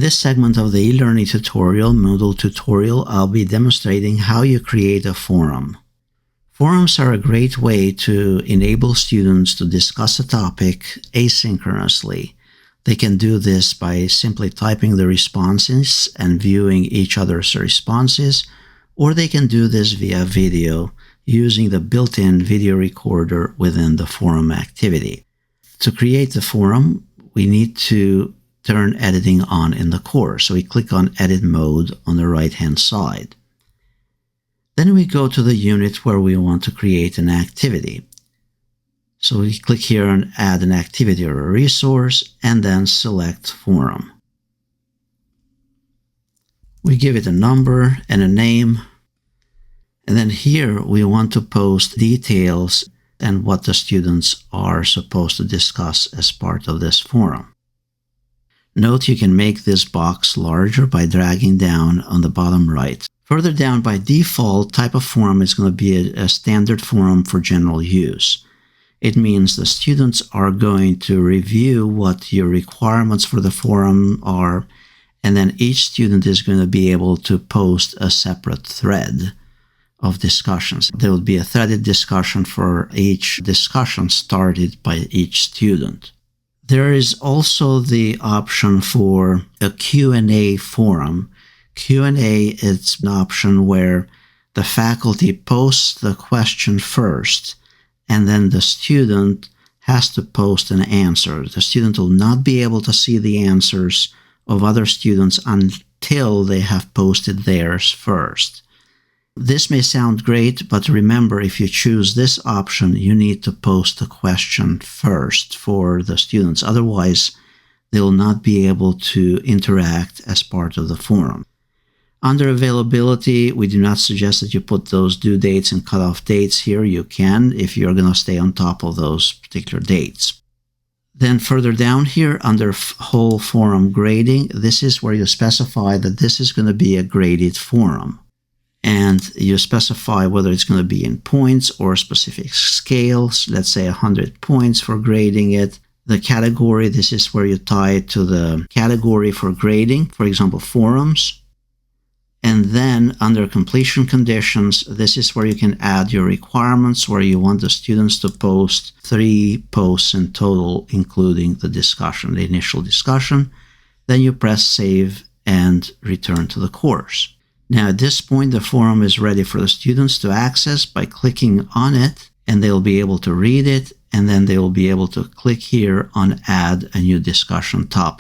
this segment of the eLearning tutorial, Moodle tutorial, I'll be demonstrating how you create a forum. Forums are a great way to enable students to discuss a topic asynchronously. They can do this by simply typing the responses and viewing each other's responses, or they can do this via video using the built-in video recorder within the forum activity. To create the forum, we need to turn editing on in the course. So we click on Edit Mode on the right-hand side. Then we go to the unit where we want to create an activity. So we click here on Add an Activity or a Resource, and then select Forum. We give it a number and a name. And then here we want to post details and what the students are supposed to discuss as part of this forum. Note you can make this box larger by dragging down on the bottom right. Further down, by default, type of forum is going to be a standard forum for general use. It means the students are going to review what your requirements for the forum are, and then each student is going to be able to post a separate thread of discussions. There will be a threaded discussion for each discussion started by each student. There is also the option for a Q&A forum. Q&A is an option where the faculty posts the question first, and then the student has to post an answer. The student will not be able to see the answers of other students until they have posted theirs first. This may sound great, but remember, if you choose this option, you need to post the question first for the students. Otherwise, they will not be able to interact as part of the forum. Under availability, we do not suggest that you put those due dates and cutoff dates here. You can if you're going to stay on top of those particular dates. Then further down here, under whole forum grading, this is where you specify that this is going to be a graded forum. And you specify whether it's going to be in points or specific scales, let's say 100 points for grading it. The category, this is where you tie it to the category for grading, for example, forums. And then under completion conditions, this is where you can add your requirements, where you want the students to post 3 posts in total, including the discussion, the initial discussion. Then you press save and return to the course. Now, at this point, the forum is ready for the students to access by clicking on it, and they'll be able to read it, and then they will be able to click here on Add a New Discussion Topic.